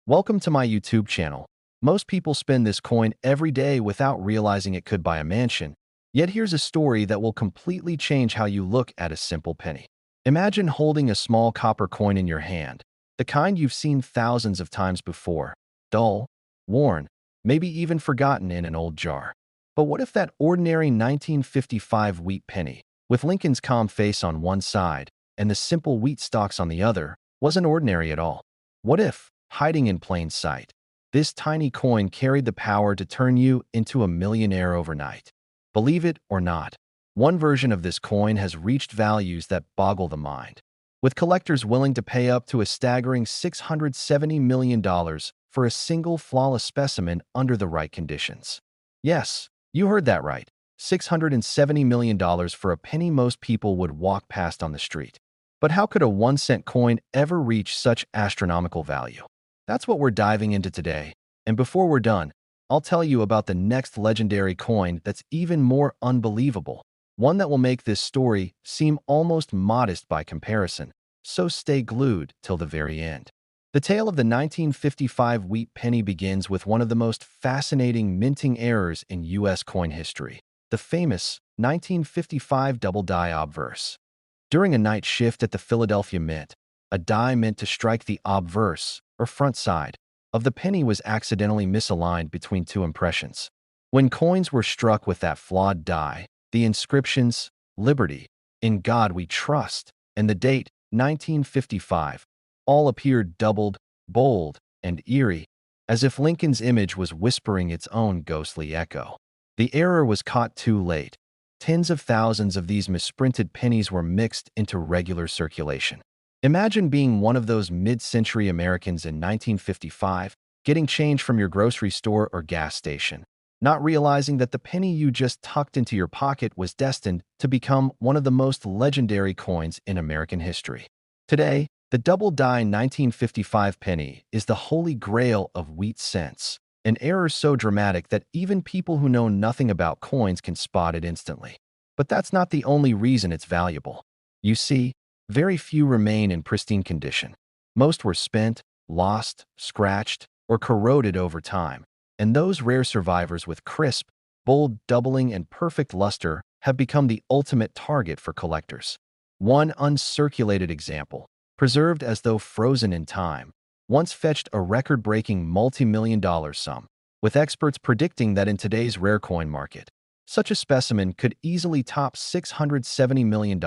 Welcome to my YouTube channel. Most people spend this coin every day without realizing it could buy a mansion. Yet here's a story that will completely change how you look at a simple penny. Imagine holding a small copper coin in your hand, the kind you've seen thousands of times before, dull, worn, maybe even forgotten in an old jar. But what if that ordinary 1955 wheat penny, with Lincoln's calm face on one side and the simple wheat stalks on the other, wasn't ordinary at all? What if, hiding in plain sight, this tiny coin carried the power to turn you into a millionaire overnight? Believe it or not, one version of this coin has reached values that boggle the mind, with collectors willing to pay up to a staggering $670 million for a single flawless specimen under the right conditions. Yes, you heard that right. $670 million for a penny most people would walk past on the street. But how could a 1-cent coin ever reach such astronomical value? That's what we're diving into today. And before we're done, I'll tell you about the next legendary coin that's even more unbelievable, one that will make this story seem almost modest by comparison. So stay glued till the very end. The tale of the 1955 wheat penny begins with one of the most fascinating minting errors in U.S. coin history, the famous 1955 Double Die Obverse. During a night shift at the Philadelphia Mint, a die meant to strike the obverse, or front side, of the penny was accidentally misaligned between two impressions. When coins were struck with that flawed die, the inscriptions, "Liberty," "In God We Trust," and the date, 1955, all appeared doubled, bold, and eerie, as if Lincoln's image was whispering its own ghostly echo. The error was caught too late. Tens of thousands of these misprinted pennies were mixed into regular circulation. Imagine being one of those mid-century Americans in 1955, getting change from your grocery store or gas station, not realizing that the penny you just tucked into your pocket was destined to become one of the most legendary coins in American history. Today, the Double Die 1955 penny is the holy grail of wheat cents, an error so dramatic that even people who know nothing about coins can spot it instantly. But that's not the only reason it's valuable. You see, very few remain in pristine condition. Most were spent, lost, scratched, or corroded over time, and those rare survivors with crisp, bold doubling and perfect luster have become the ultimate target for collectors. One uncirculated example, preserved as though frozen in time, once fetched a record-breaking multi-million-dollar sum, with experts predicting that in today's rare coin market, such a specimen could easily top $670 million,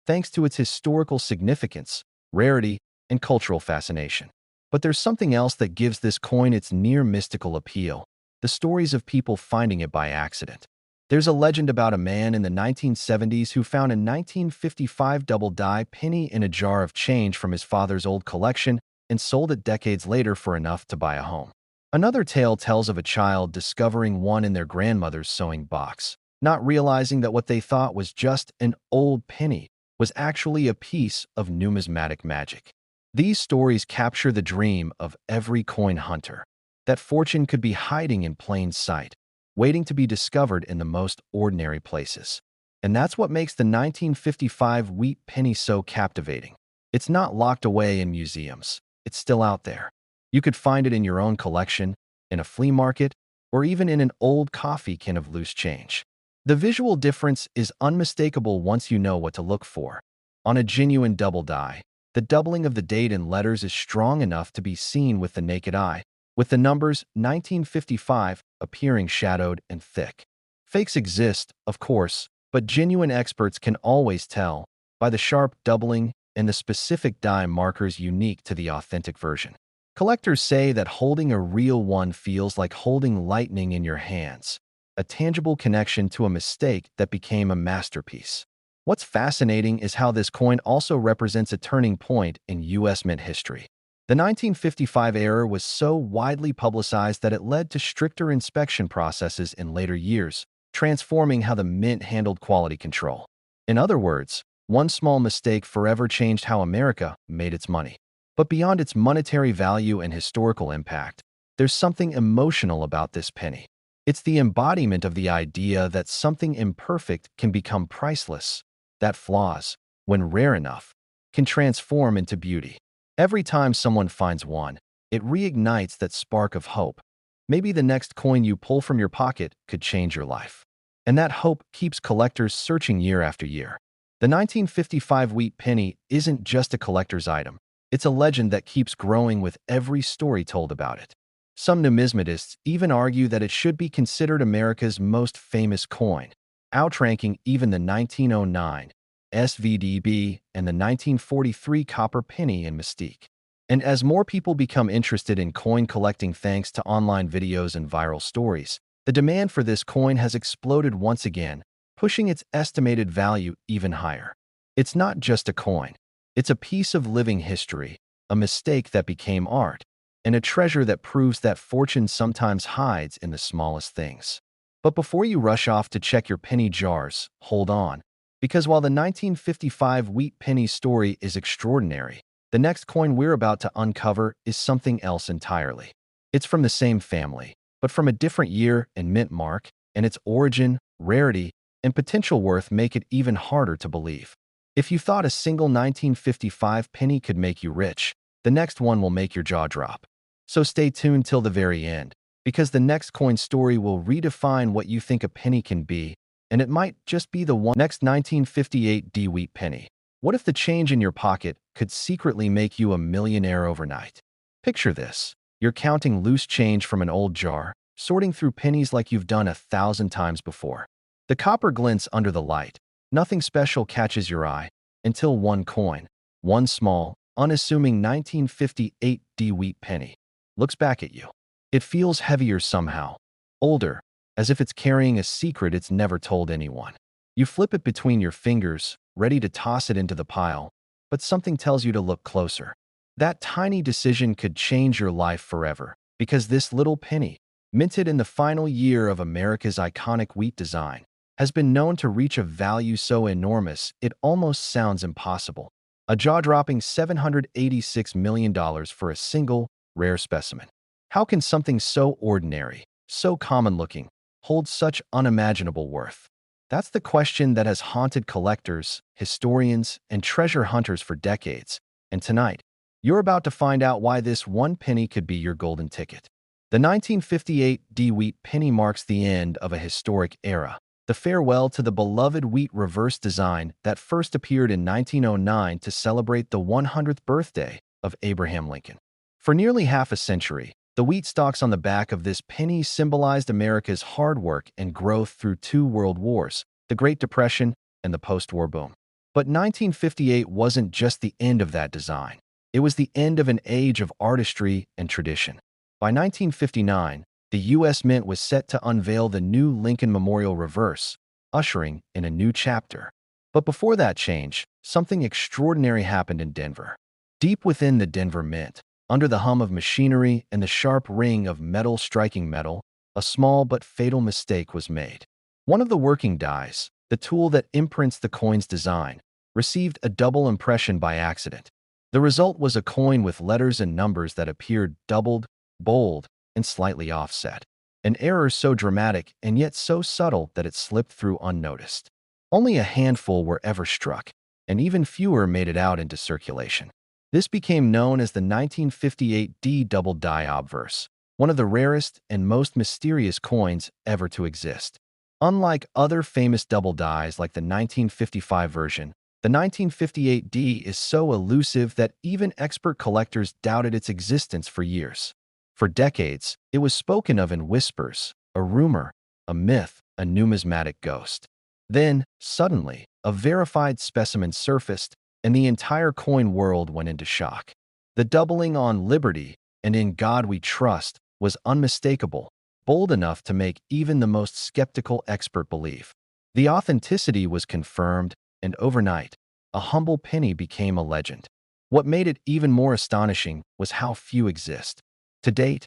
thanks to its historical significance, rarity, and cultural fascination. But there's something else that gives this coin its near-mystical appeal: the stories of people finding it by accident. There's a legend about a man in the 1970s who found a 1955 double die penny in a jar of change from his father's old collection and sold it decades later for enough to buy a home. Another tale tells of a child discovering one in their grandmother's sewing box, not realizing that what they thought was just an old penny was actually a piece of numismatic magic. These stories capture the dream of every coin hunter, that fortune could be hiding in plain sight, waiting to be discovered in the most ordinary places. And that's what makes the 1955 wheat penny so captivating. It's not locked away in museums. It's still out there. You could find it in your own collection, in a flea market, or even in an old coffee can of loose change. The visual difference is unmistakable once you know what to look for. On a genuine double die, the doubling of the date and letters is strong enough to be seen with the naked eye, with the numbers 1955 appearing shadowed and thick. Fakes exist, of course, but genuine experts can always tell by the sharp doubling and the specific die markers unique to the authentic version. Collectors say that holding a real one feels like holding lightning in your hands, a tangible connection to a mistake that became a masterpiece. What's fascinating is how this coin also represents a turning point in U.S. mint history. The 1955 error was so widely publicized that it led to stricter inspection processes in later years, transforming how the mint handled quality control. In other words, one small mistake forever changed how America made its money. But beyond its monetary value and historical impact, there's something emotional about this penny. It's the embodiment of the idea that something imperfect can become priceless, that flaws, when rare enough, can transform into beauty. Every time someone finds one, it reignites that spark of hope. Maybe the next coin you pull from your pocket could change your life. And that hope keeps collectors searching year after year. The 1955 wheat penny isn't just a collector's item. It's a legend that keeps growing with every story told about it. Some numismatists even argue that it should be considered America's most famous coin, outranking even the 1909 SVDB and the 1943 copper penny in mystique. And as more people become interested in coin collecting thanks to online videos and viral stories, the demand for this coin has exploded once again, pushing its estimated value even higher. It's not just a coin. It's a piece of living history, a mistake that became art, and a treasure that proves that fortune sometimes hides in the smallest things. But before you rush off to check your penny jars, hold on. Because while the 1955 wheat penny story is extraordinary, the next coin we're about to uncover is something else entirely. It's from the same family, but from a different year and mint mark, and its origin, rarity, and potential worth make it even harder to believe. If you thought a single 1955 penny could make you rich, the next one will make your jaw drop. So stay tuned till the very end, because the next coin story will redefine what you think a penny can be, and it might just be the one. Next, 1958 D wheat penny. What if the change in your pocket could secretly make you a millionaire overnight? Picture this. You're counting loose change from an old jar, sorting through pennies like you've done 1,000 times before. The copper glints under the light. Nothing special catches your eye until one coin, one small, unassuming 1958 D wheat penny, looks back at you. It feels heavier somehow, older, as if it's carrying a secret it's never told anyone. You flip it between your fingers, ready to toss it into the pile, but something tells you to look closer. That tiny decision could change your life forever, because this little penny, minted in the final year of America's iconic wheat design, has been known to reach a value so enormous it almost sounds impossible. A jaw-dropping $786 million for a single, rare specimen. How can something so ordinary, so common-looking, hold such unimaginable worth? That's the question that has haunted collectors, historians, and treasure hunters for decades. And tonight, you're about to find out why this one penny could be your golden ticket. The 1958 D wheat penny marks the end of a historic era, the farewell to the beloved wheat reverse design that first appeared in 1909 to celebrate the 100th birthday of Abraham Lincoln. For nearly half a century, the wheat stalks on the back of this penny symbolized America's hard work and growth through two world wars, the Great Depression and the post-war boom. But 1958 wasn't just the end of that design. It was the end of an age of artistry and tradition. By 1959, the U.S. Mint was set to unveil the new Lincoln Memorial Reverse, ushering in a new chapter. But before that change, something extraordinary happened in Denver. Deep within the Denver Mint, under the hum of machinery and the sharp ring of metal striking metal, a small but fatal mistake was made. One of the working dies, the tool that imprints the coin's design, received a double impression by accident. The result was a coin with letters and numbers that appeared doubled, bold, and slightly offset. An error so dramatic and yet so subtle that it slipped through unnoticed. Only a handful were ever struck, and even fewer made it out into circulation. This became known as the 1958 Double Die Obverse, one of the rarest and most mysterious coins ever to exist. Unlike other famous double dies like the 1955 version, the 1958 D is so elusive that even expert collectors doubted its existence for years. For decades, it was spoken of in whispers, a rumor, a myth, a numismatic ghost. Then, suddenly, a verified specimen surfaced, and the entire coin world went into shock. The doubling on liberty and in God we trust was unmistakable, bold enough to make even the most skeptical expert believe. The authenticity was confirmed, and overnight, a humble penny became a legend. What made it even more astonishing was how few exist. To date,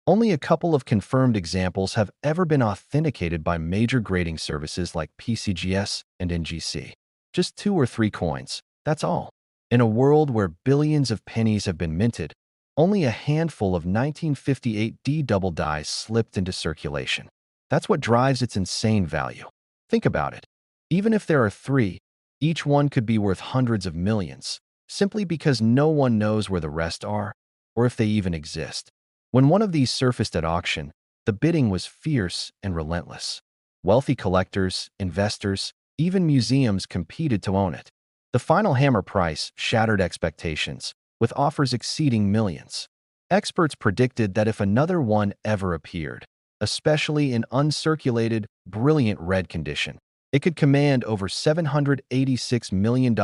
only a couple of confirmed examples have ever been authenticated by major grading services like PCGS and NGC. Just 2 or 3 coins, that's all. In a world where billions of pennies have been minted, only a handful of 1958 D double dies slipped into circulation. That's what drives its insane value. Think about it. Even if there are 3, each one could be worth hundreds of millions, simply because no one knows where the rest are. or if they even exist. When one of these surfaced at auction, the bidding was fierce and relentless. Wealthy collectors, investors, even museums competed to own it. The final hammer price shattered expectations, with offers exceeding millions. Experts predicted that if another one ever appeared, especially in uncirculated, brilliant red condition, it could command over $786 million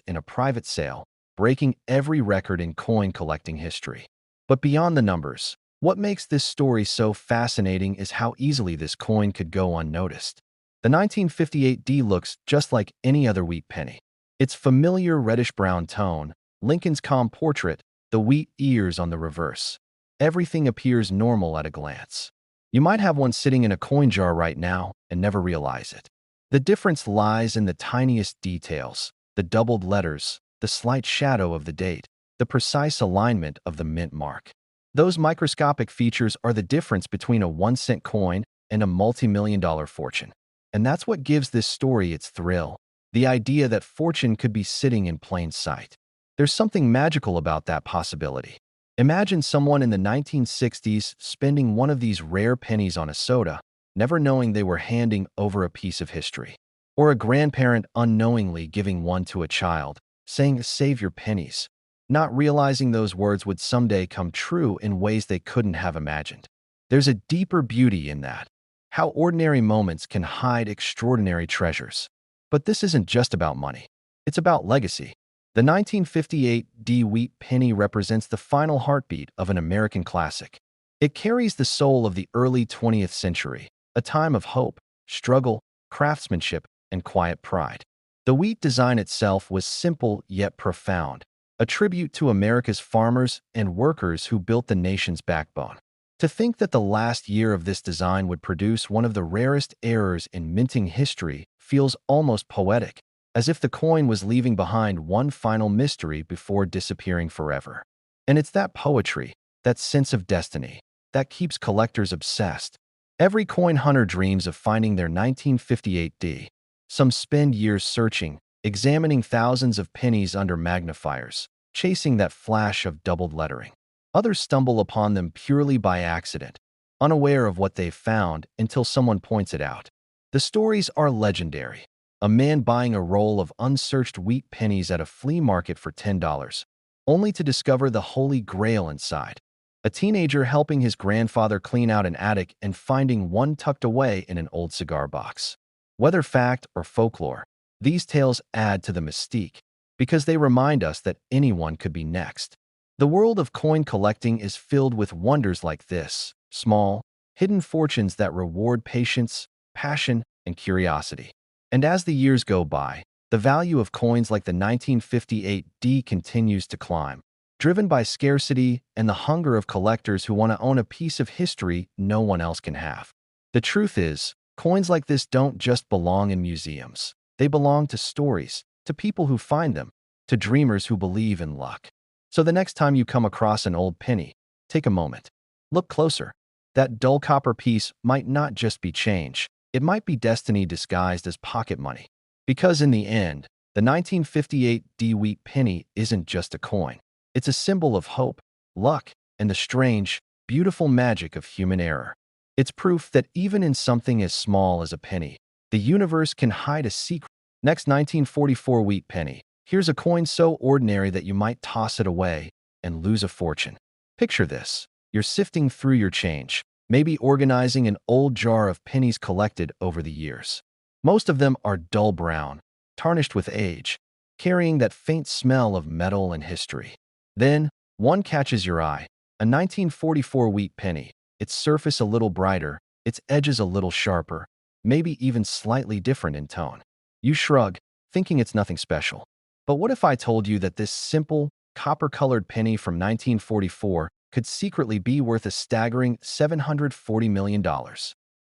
in a private sale, breaking every record in coin collecting history. But beyond the numbers, what makes this story so fascinating is how easily this coin could go unnoticed. The 1958 D looks just like any other wheat penny. Its familiar reddish-brown tone, Lincoln's calm portrait, the wheat ears on the reverse. Everything appears normal at a glance. You might have one sitting in a coin jar right now and never realize it. The difference lies in the tiniest details, the doubled letters, the slight shadow of the date, the precise alignment of the mint mark. Those microscopic features are the difference between a 1-cent coin and a multi-million-dollar fortune. And that's what gives this story its thrill, the idea that fortune could be sitting in plain sight. There's something magical about that possibility. Imagine someone in the 1960s spending one of these rare pennies on a soda, never knowing they were handing over a piece of history. Or a grandparent unknowingly giving one to a child, saying, "Save your pennies," not realizing those words would someday come true in ways they couldn't have imagined. There's a deeper beauty in that, how ordinary moments can hide extraordinary treasures. But this isn't just about money. It's about legacy. The 1958 D wheat penny represents the final heartbeat of an American classic. It carries the soul of the early 20th century, a time of hope, struggle, craftsmanship, and quiet pride. The wheat design itself was simple yet profound, a tribute to America's farmers and workers who built the nation's backbone. To think that the last year of this design would produce one of the rarest errors in minting history feels almost poetic, as if the coin was leaving behind one final mystery before disappearing forever. And it's that poetry, that sense of destiny, that keeps collectors obsessed. Every coin hunter dreams of finding their 1958 D. Some spend years searching, examining thousands of pennies under magnifiers, chasing that flash of doubled lettering. Others stumble upon them purely by accident, unaware of what they've found until someone points it out. The stories are legendary. A man buying a roll of unsearched wheat pennies at a flea market for $10, only to discover the holy grail inside. A teenager helping his grandfather clean out an attic and finding one tucked away in an old cigar box. Whether fact or folklore, these tales add to the mystique, because they remind us that anyone could be next. The world of coin collecting is filled with wonders like this, small, hidden fortunes that reward patience, passion, and curiosity. And as the years go by, the value of coins like the 1958 D continues to climb, driven by scarcity and the hunger of collectors who want to own a piece of history no one else can have. The truth is, coins like this don't just belong in museums. They belong to stories, to people who find them, to dreamers who believe in luck. So the next time you come across an old penny, take a moment. Look closer. That dull copper piece might not just be change. It might be destiny disguised as pocket money. Because in the end, the 1958 D wheat penny isn't just a coin. It's a symbol of hope, luck, and the strange, beautiful magic of human error. It's proof that even in something as small as a penny, the universe can hide a secret. Next, 1944 wheat penny. Here's a coin so ordinary that you might toss it away and lose a fortune. Picture this. You're sifting through your change, maybe organizing an old jar of pennies collected over the years. Most of them are dull brown, tarnished with age, carrying that faint smell of metal and history. Then, one catches your eye, a 1944 wheat penny, its surface a little brighter, its edges a little sharper, maybe even slightly different in tone. You shrug, thinking it's nothing special. But what if I told you that this simple, copper-colored penny from 1944 could secretly be worth a staggering $740 million?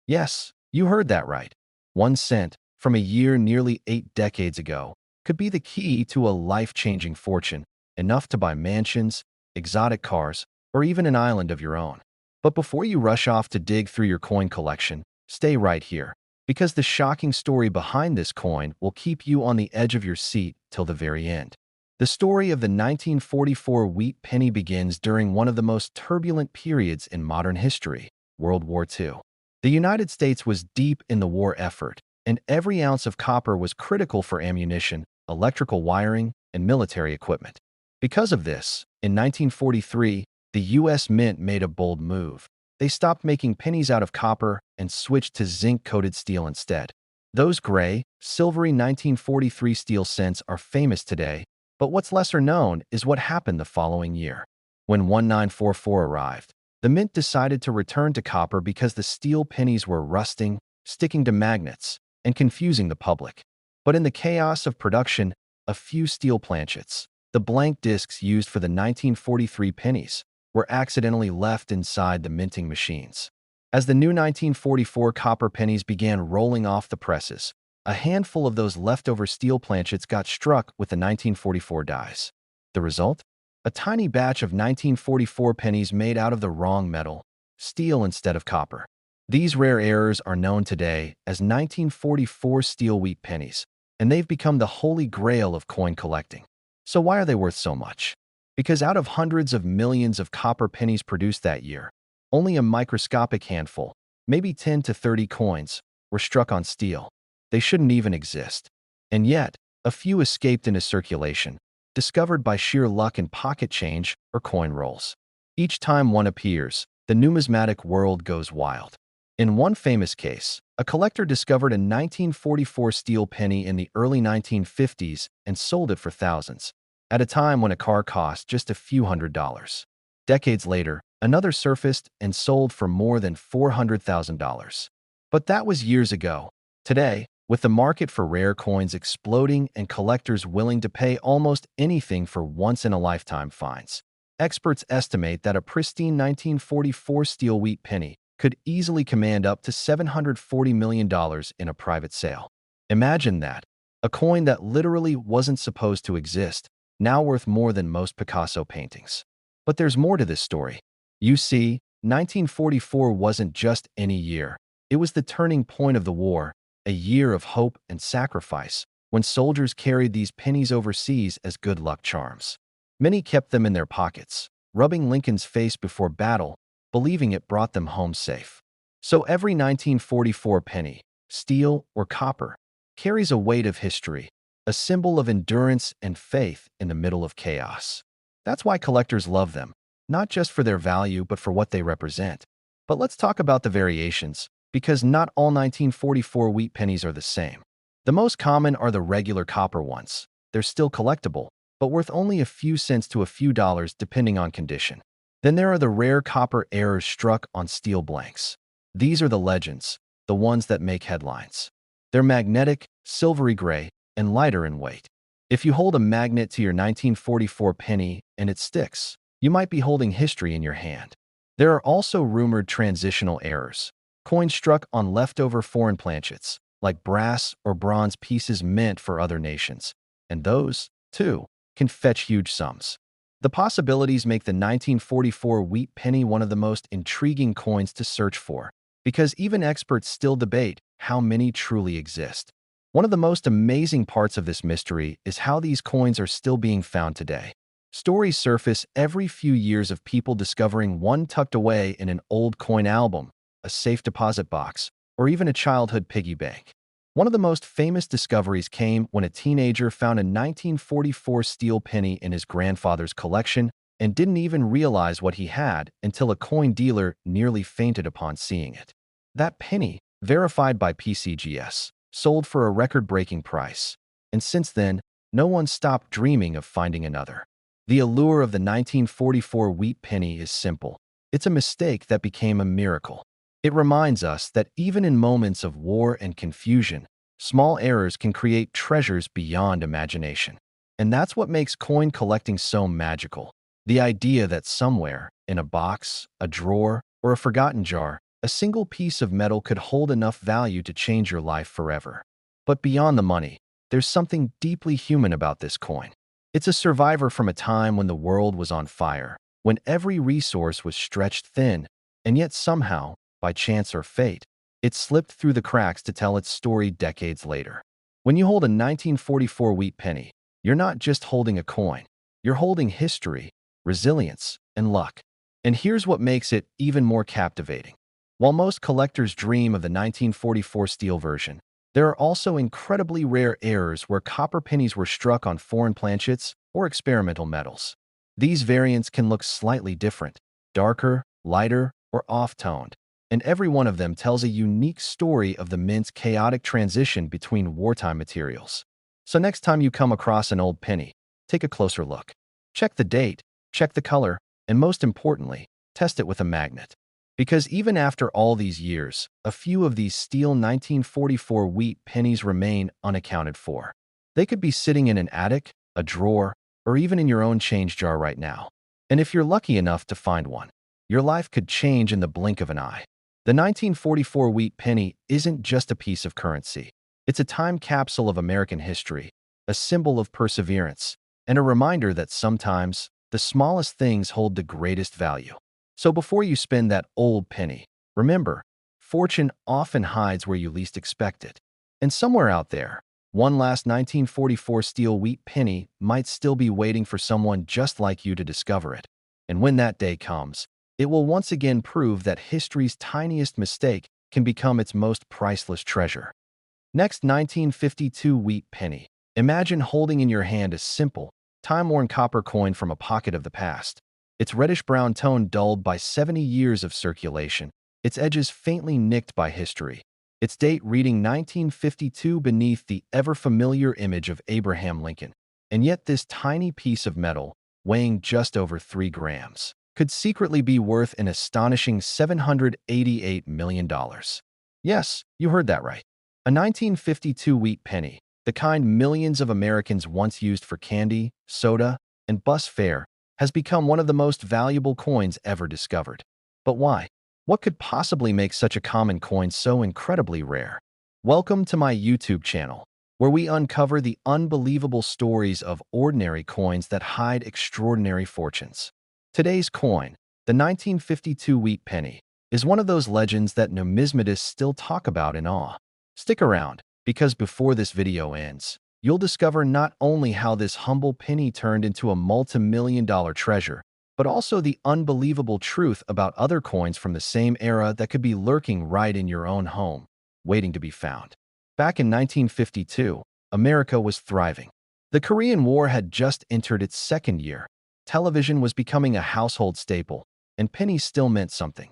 Yes, you heard that right. 1 cent, from a year nearly 8 decades ago, could be the key to a life-changing fortune, enough to buy mansions, exotic cars, or even an island of your own. But before you rush off to dig through your coin collection, stay right here, because the shocking story behind this coin will keep you on the edge of your seat till the very end. The story of the 1944 wheat penny begins during one of the most turbulent periods in modern history, World War II. The United States was deep in the war effort, and every ounce of copper was critical for ammunition, electrical wiring, and military equipment. Because of this, in 1943, the U.S. Mint made a bold move. They stopped making pennies out of copper and switched to zinc-coated steel instead. Those gray, silvery 1943 steel cents are famous today, but what's lesser known is what happened the following year. When 1944 arrived, the Mint decided to return to copper because the steel pennies were rusting, sticking to magnets, and confusing the public. But in the chaos of production, a few steel planchets, the blank discs used for the 1943 pennies, were accidentally left inside the minting machines. As the new 1944 copper pennies began rolling off the presses, a handful of those leftover steel planchets got struck with the 1944 dies. The result? A tiny batch of 1944 pennies made out of the wrong metal, steel instead of copper. These rare errors are known today as 1944 steel wheat pennies, and they've become the holy grail of coin collecting. So why are they worth so much? Because out of hundreds of millions of copper pennies produced that year, only a microscopic handful, maybe 10 to 30 coins, were struck on steel. They shouldn't even exist. And yet, a few escaped into circulation, discovered by sheer luck in pocket change or coin rolls. Each time one appears, the numismatic world goes wild. In one famous case, a collector discovered a 1944 steel penny in the early 1950s and sold it for thousands, at a time when a car cost just a few $100s. Decades later, another surfaced and sold for more than $400,000. But that was years ago. Today, with the market for rare coins exploding and collectors willing to pay almost anything for once-in-a-lifetime finds, experts estimate that a pristine 1944 steel wheat penny could easily command up to $740 million in a private sale. Imagine that, a coin that literally wasn't supposed to exist, now worth more than most Picasso paintings. But there's more to this story. You see, 1944 wasn't just any year. It was the turning point of the war, a year of hope and sacrifice, when soldiers carried these pennies overseas as good luck charms. Many kept them in their pockets, rubbing Lincoln's face before battle, believing it brought them home safe. So every 1944 penny, steel or copper, carries a weight of history, a symbol of endurance and faith in the middle of chaos. That's why collectors love them, not just for their value but for what they represent. But let's talk about the variations, because not all 1944 wheat pennies are the same. The most common are the regular copper ones. They're still collectible, but worth only a few cents to a few dollars depending on condition. Then there are the rare copper errors struck on steel blanks. These are the legends, the ones that make headlines. They're magnetic, silvery gray, and lighter in weight. If you hold a magnet to your 1944 penny and it sticks, you might be holding history in your hand. There are also rumored transitional errors, coins struck on leftover foreign planchets, like brass or bronze pieces meant for other nations. And those, too, can fetch huge sums. The possibilities make the 1944 wheat penny one of the most intriguing coins to search for, because even experts still debate how many truly exist. One of the most amazing parts of this mystery is how these coins are still being found today. Stories surface every few years of people discovering one tucked away in an old coin album, a safe deposit box, or even a childhood piggy bank. One of the most famous discoveries came when a teenager found a 1944 steel penny in his grandfather's collection and didn't even realize what he had until a coin dealer nearly fainted upon seeing it. That penny, verified by PCGS, sold for a record-breaking price, and since then, no one stopped dreaming of finding another. The allure of the 1944 wheat penny is simple. It's a mistake that became a miracle. It reminds us that even in moments of war and confusion, small errors can create treasures beyond imagination. And that's what makes coin collecting so magical. The idea that somewhere, in a box, a drawer, or a forgotten jar, a single piece of metal could hold enough value to change your life forever. But beyond the money, there's something deeply human about this coin. It's a survivor from a time when the world was on fire, when every resource was stretched thin, and yet somehow, by chance or fate, it slipped through the cracks to tell its story decades later. When you hold a 1944 wheat penny, You're not just holding a coin. You're holding history, resilience, and luck. And here's what makes it even more captivating. While most collectors dream of the 1944 steel version, there are also incredibly rare errors where copper pennies were struck on foreign planchets or experimental metals. These variants can look slightly different, darker, lighter, or off-toned, and every one of them tells a unique story of the mint's chaotic transition between wartime materials. So next time you come across an old penny, take a closer look. Check the date, check the color, and most importantly, test it with a magnet. Because even after all these years, a few of these steel 1944 wheat pennies remain unaccounted for. They could be sitting in an attic, a drawer, or even in your own change jar right now. And if you're lucky enough to find one, your life could change in the blink of an eye. The 1944 wheat penny isn't just a piece of currency. It's a time capsule of American history, a symbol of perseverance, and a reminder that sometimes the smallest things hold the greatest value. So before you spend that old penny, remember, fortune often hides where you least expect it. And somewhere out there, one last 1944 steel wheat penny might still be waiting for someone just like you to discover it. And when that day comes, it will once again prove that history's tiniest mistake can become its most priceless treasure. Next, 1952 wheat penny. Imagine holding in your hand a simple, time-worn copper coin from a pocket of the past. Its reddish-brown tone dulled by 70 years of circulation, its edges faintly nicked by history. Its date reading 1952 beneath the ever-familiar image of Abraham Lincoln. And yet this tiny piece of metal, weighing just over 3 grams, could secretly be worth an astonishing $788 million. Yes, you heard that right. A 1952 wheat penny, the kind millions of Americans once used for candy, soda, and bus fare, has become one of the most valuable coins ever discovered. But why? What could possibly make such a common coin so incredibly rare? Welcome to my YouTube channel, where we uncover the unbelievable stories of ordinary coins that hide extraordinary fortunes. Today's coin, the 1952 wheat penny, is one of those legends that numismatists still talk about in awe. Stick around, because before this video ends, you'll discover not only how this humble penny turned into a multi-million-dollar treasure, but also the unbelievable truth about other coins from the same era that could be lurking right in your own home, waiting to be found. Back in 1952, America was thriving. The Korean War had just entered its second year. Television was becoming a household staple, and pennies still meant something.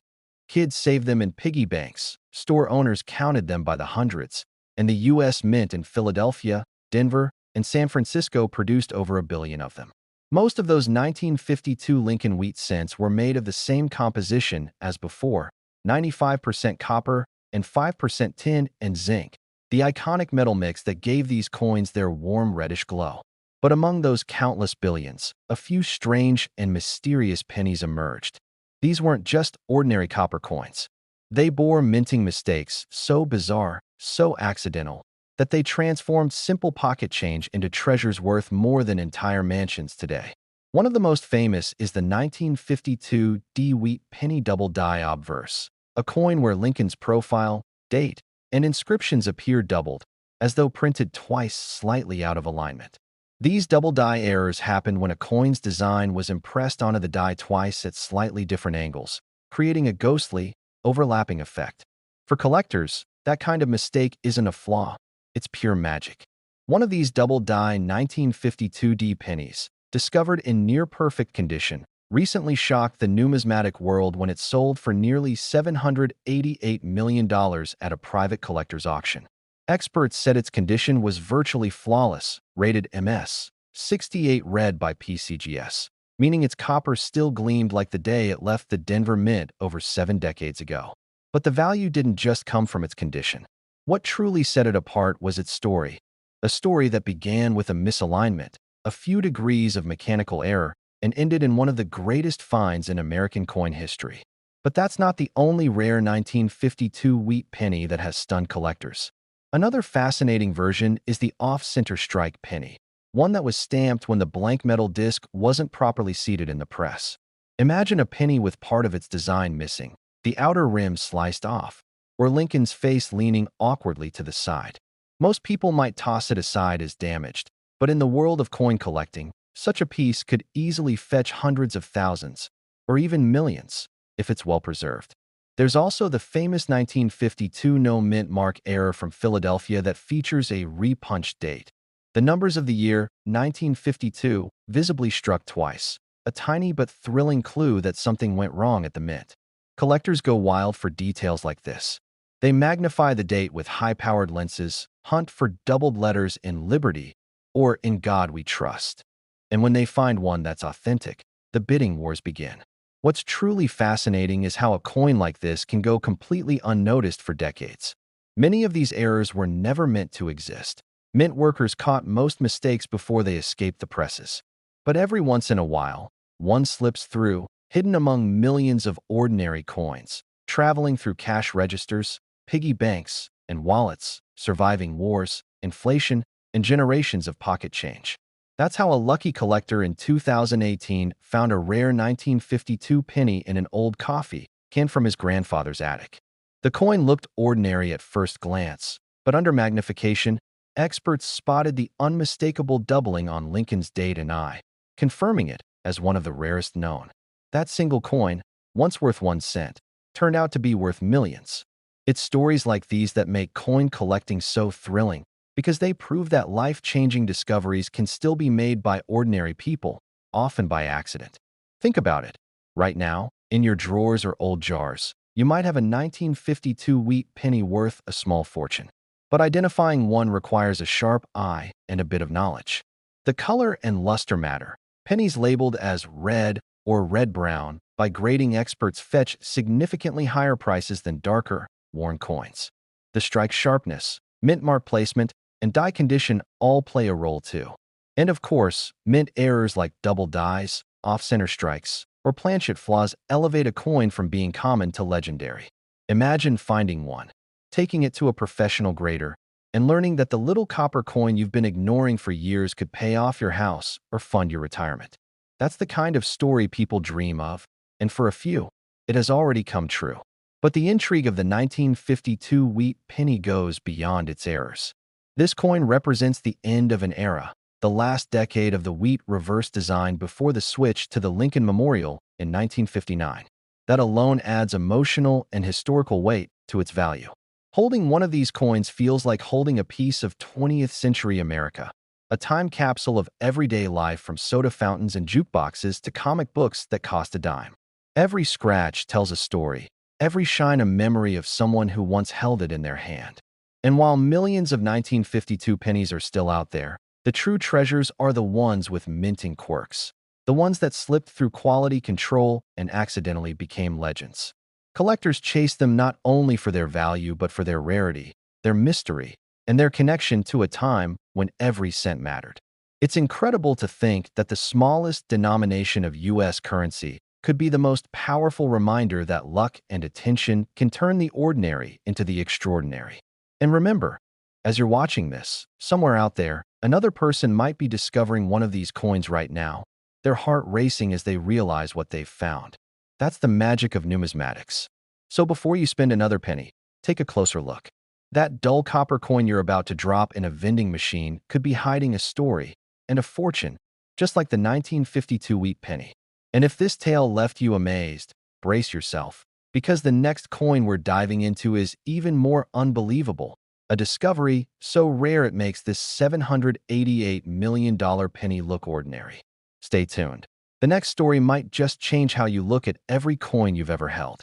Kids saved them in piggy banks, store owners counted them by the hundreds, and the U.S. Mint in Philadelphia, Denver, and San Francisco produced over 1 billion of them. Most of those 1952 Lincoln wheat cents were made of the same composition as before, 95% copper and 5% tin and zinc, the iconic metal mix that gave these coins their warm reddish glow. But among those countless billions, a few strange and mysterious pennies emerged. These weren't just ordinary copper coins. They bore minting mistakes so bizarre, so accidental, that they transformed simple pocket change into treasures worth more than entire mansions today. One of the most famous is the 1952 wheat penny Double Die Obverse, a coin where Lincoln's profile, date, and inscriptions appear doubled, as though printed twice slightly out of alignment. These double die errors happened when a coin's design was impressed onto the die twice at slightly different angles, creating a ghostly, overlapping effect. For collectors, that kind of mistake isn't a flaw, it's pure magic. One of these double die 1952 pennies, discovered in near-perfect condition, recently shocked the numismatic world when it sold for nearly $788 million at a private collector's auction. Experts said its condition was virtually flawless, rated MS, 68 red by PCGS, meaning its copper still gleamed like the day it left the Denver Mint over 7 decades ago. But the value didn't just come from its condition. What truly set it apart was its story, a story that began with a misalignment, a few degrees of mechanical error, and ended in one of the greatest finds in American coin history. But that's not the only rare 1952 wheat penny that has stunned collectors. Another fascinating version is the off-center strike penny, one that was stamped when the blank metal disc wasn't properly seated in the press. Imagine a penny with part of its design missing, the outer rim sliced off, or Lincoln's face leaning awkwardly to the side. Most people might toss it aside as damaged, But in the world of coin collecting, such a piece could easily fetch hundreds of thousands, or even millions, if it's well preserved. There's also the famous 1952 no mint mark error from Philadelphia that features a repunched date. The numbers of the year 1952 visibly struck twice, a tiny but thrilling clue that something went wrong at the mint. Collectors go wild for details like this. They magnify the date with high-powered lenses, hunt for doubled letters in Liberty or In God We Trust. And when they find one that's authentic, the bidding wars begin. What's truly fascinating is how a coin like this can go completely unnoticed for decades. Many of these errors were never meant to exist. Mint workers caught most mistakes before they escaped the presses. But every once in a while, one slips through, hidden among millions of ordinary coins, traveling through cash registers, piggy banks, and wallets, surviving wars, inflation, and generations of pocket change. That's how a lucky collector in 2018 found a rare 1952 penny in an old coffee can from his grandfather's attic. The coin looked ordinary at first glance, but under magnification, experts spotted the unmistakable doubling on Lincoln's date and eye, confirming it as one of the rarest known. That single coin, once worth 1 cent, turned out to be worth millions. It's stories like these that make coin collecting so thrilling, because they prove that life-changing discoveries can still be made by ordinary people, often by accident. Think about it. Right now, in your drawers or old jars, you might have a 1952 wheat penny worth a small fortune. But identifying one requires a sharp eye and a bit of knowledge. The color and luster matter. Pennies labeled as red or red-brown by grading experts fetch significantly higher prices than darker, worn coins. The strike sharpness, mint mark placement, and die condition all play a role too. And of course, mint errors like double dies, off-center strikes, or planchet flaws elevate a coin from being common to legendary. Imagine finding one, taking it to a professional grader, and learning that the little copper coin you've been ignoring for years could pay off your house or fund your retirement. That's the kind of story people dream of, and for a few, it has already come true. But the intrigue of the 1952 wheat penny goes beyond its errors. This coin represents the end of an era, the last decade of the wheat reverse design before the switch to the Lincoln Memorial in 1959. That alone adds emotional and historical weight to its value. Holding one of these coins feels like holding a piece of 20th century America, a time capsule of everyday life from soda fountains and jukeboxes to comic books that cost a dime. Every scratch tells a story, every shine a memory of someone who once held it in their hand. And while millions of 1952 pennies are still out there, the true treasures are the ones with minting quirks, the ones that slipped through quality control and accidentally became legends. Collectors chase them not only for their value but for their rarity, their mystery, and their connection to a time when every cent mattered. It's incredible to think that the smallest denomination of U.S. currency could be the most powerful reminder that luck and attention can turn the ordinary into the extraordinary. And remember, as you're watching this, somewhere out there, another person might be discovering one of these coins right now, their heart racing as they realize what they've found. That's the magic of numismatics. So before you spend another penny, take a closer look. That dull copper coin you're about to drop in a vending machine could be hiding a story and a fortune, just like the 1952 wheat penny. And if this tale left you amazed, brace yourself, because the next coin we're diving into is even more unbelievable, a discovery so rare it makes this $788 million penny look ordinary. Stay tuned. The next story might just change how you look at every coin you've ever held.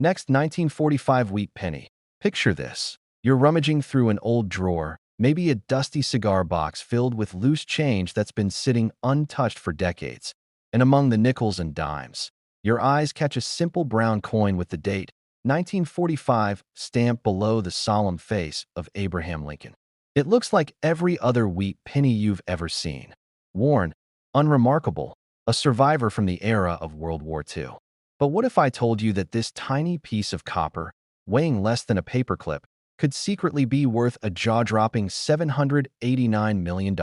Next, 1945 wheat penny. Picture this. You're rummaging through an old drawer, maybe a dusty cigar box filled with loose change that's been sitting untouched for decades. And among the nickels and dimes, your eyes catch a simple brown coin with the date, 1945, stamped below the solemn face of Abraham Lincoln. It looks like every other wheat penny you've ever seen. Worn, unremarkable, a survivor from the era of World War II. But what if I told you that this tiny piece of copper, weighing less than a paperclip, could secretly be worth a jaw-dropping $789 million?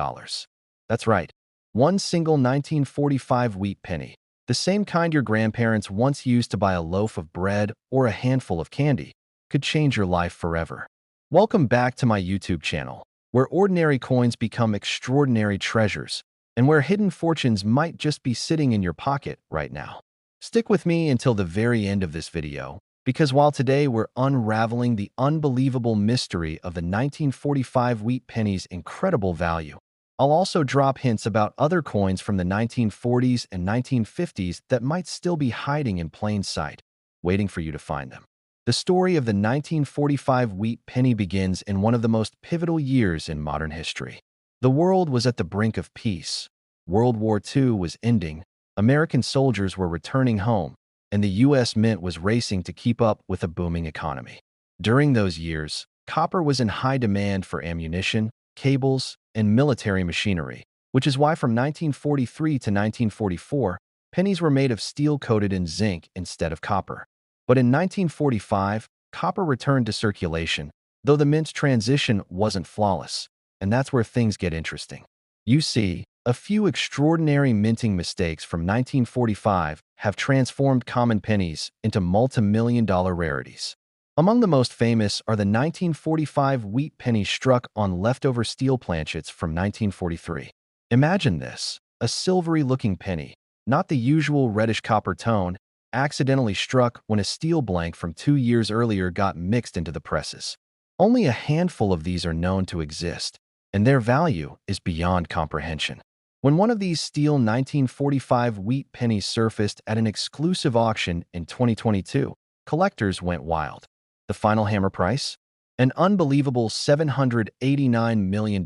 That's right, one single 1945 wheat penny, the same kind your grandparents once used to buy a loaf of bread or a handful of candy, could change your life forever. Welcome back to my YouTube channel. where ordinary coins become extraordinary treasures, and where hidden fortunes might just be sitting in your pocket right now. Stick with me until the very end of this video, because while today we're unraveling the unbelievable mystery of the 1945 wheat penny's incredible value, I'll also drop hints about other coins from the 1940s and 1950s that might still be hiding in plain sight, waiting for you to find them. The story of the 1945 wheat penny begins in one of the most pivotal years in modern history. The world was at the brink of peace. World War II was ending, American soldiers were returning home, and the U.S. Mint was racing to keep up with a booming economy. During those years, copper was in high demand for ammunition, cables, and military machinery, which is why from 1943 to 1944, pennies were made of steel coated in zinc instead of copper. But in 1945, copper returned to circulation, though the mint's transition wasn't flawless, and that's where things get interesting. You see, a few extraordinary minting mistakes from 1945 have transformed common pennies into multi-million-dollar rarities. Among the most famous are the 1945 wheat pennies struck on leftover steel planchets from 1943. Imagine this, a silvery-looking penny, not the usual reddish copper tone, accidentally struck when a steel blank from 2 years earlier got mixed into the presses. Only a handful of these are known to exist, and their value is beyond comprehension. When one of these steel 1945 wheat pennies surfaced at an exclusive auction in 2022, collectors went wild. The final hammer price? An unbelievable $789 million,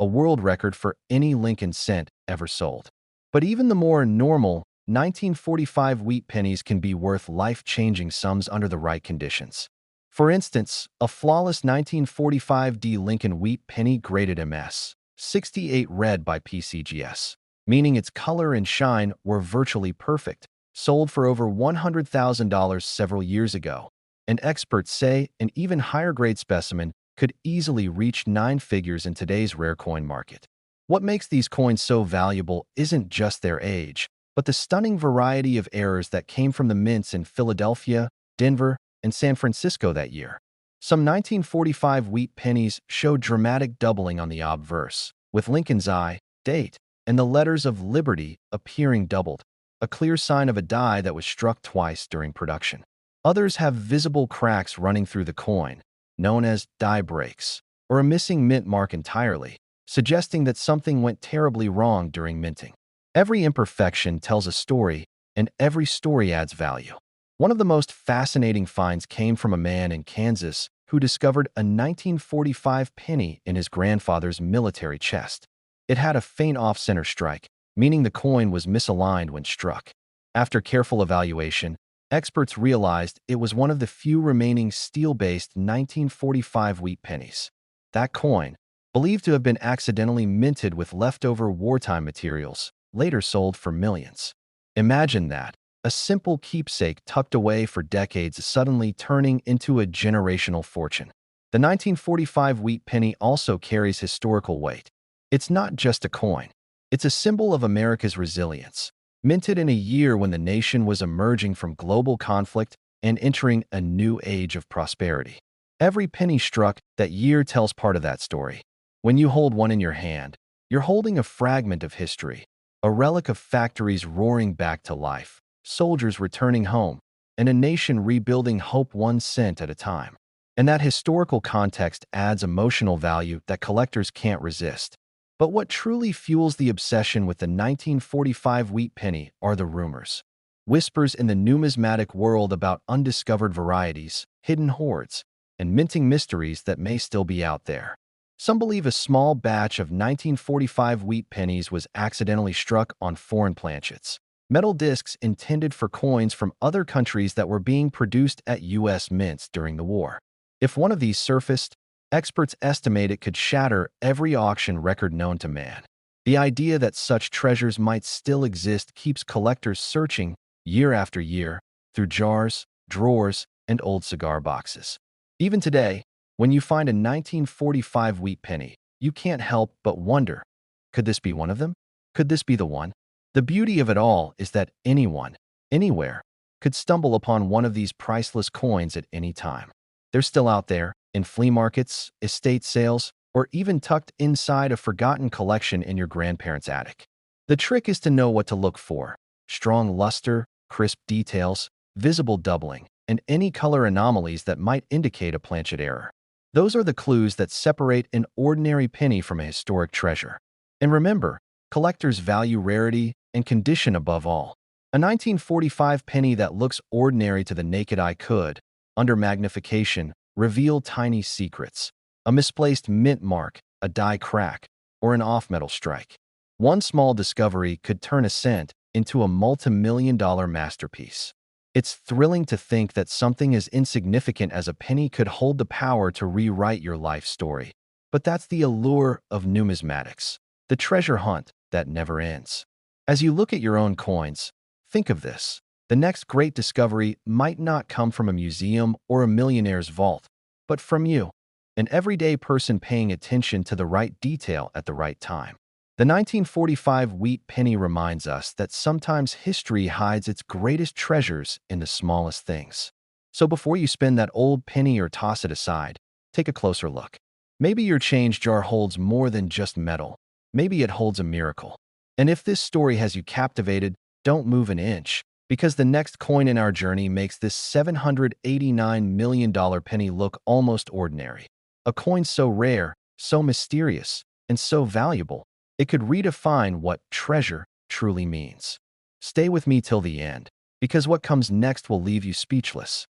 a world record for any Lincoln cent ever sold. But even the more normal 1945 wheat pennies can be worth life-changing sums under the right conditions. For instance, a flawless 1945 D Lincoln wheat penny graded MS 68 red by PCGS, meaning its color and shine were virtually perfect, sold for over $100,000 several years ago. And experts say an even higher-grade specimen could easily reach 9 figures in today's rare coin market. What makes these coins so valuable isn't just their age, but the stunning variety of errors that came from the mints in Philadelphia, Denver, and San Francisco that year. Some 1945 wheat pennies showed dramatic doubling on the obverse, with Lincoln's eye, date, and the letters of Liberty appearing doubled, a clear sign of a die that was struck twice during production. Others have visible cracks running through the coin, known as die breaks, or a missing mint mark entirely, suggesting that something went terribly wrong during minting. Every imperfection tells a story, and every story adds value. One of the most fascinating finds came from a man in Kansas who discovered a 1945 penny in his grandfather's military chest. It had a faint off-center strike, meaning the coin was misaligned when struck. After careful evaluation, experts realized it was one of the few remaining steel-based 1945 wheat pennies. That coin, believed to have been accidentally minted with leftover wartime materials, later sold for millions. Imagine that. A simple keepsake tucked away for decades suddenly turning into a generational fortune. The 1945 wheat penny also carries historical weight. It's not just a coin. It's a symbol of America's resilience. Minted in a year when the nation was emerging from global conflict and entering a new age of prosperity. Every penny struck that year tells part of that story. When you hold one in your hand, you're holding a fragment of history, a relic of factories roaring back to life, soldiers returning home, and a nation rebuilding hope 1 cent at a time. And that historical context adds emotional value that collectors can't resist. But what truly fuels the obsession with the 1945 wheat penny are the rumors. Whispers in the numismatic world about undiscovered varieties, hidden hoards, and minting mysteries that may still be out there. Some believe a small batch of 1945 wheat pennies was accidentally struck on foreign planchets, metal discs intended for coins from other countries that were being produced at U.S. mints during the war. If one of these surfaced, experts estimate it could shatter every auction record known to man. The idea that such treasures might still exist keeps collectors searching year after year through jars, drawers, and old cigar boxes. Even today, when you find a 1945 wheat penny, you can't help but wonder, could this be one of them? Could this be the one? The beauty of it all is that anyone, anywhere, could stumble upon one of these priceless coins at any time. They're still out there, in flea markets, estate sales, or even tucked inside a forgotten collection in your grandparents' attic. The trick is to know what to look for: strong luster, crisp details, visible doubling, and any color anomalies that might indicate a planchet error. Those are the clues that separate an ordinary penny from a historic treasure. And remember, collectors value rarity and condition above all. A 1945 penny that looks ordinary to the naked eye could, under magnification, reveal tiny secrets: a misplaced mint mark, a die crack, or an off-metal strike. One small discovery could turn a cent into a multi-million-dollar masterpiece. It's thrilling to think that something as insignificant as a penny could hold the power to rewrite your life story. But that's the allure of numismatics, the treasure hunt that never ends. As you look at your own coins, think of this: the next great discovery might not come from a museum or a millionaire's vault, but from you, an everyday person paying attention to the right detail at the right time. The 1945 wheat penny reminds us that sometimes history hides its greatest treasures in the smallest things. So before you spend that old penny or toss it aside, take a closer look. Maybe your change jar holds more than just metal. Maybe it holds a miracle. And if this story has you captivated, don't move an inch, because the next coin in our journey makes this $789 million penny look almost ordinary. A coin so rare, so mysterious, and so valuable, it could redefine what treasure truly means. Stay with me till the end, because what comes next will leave you speechless.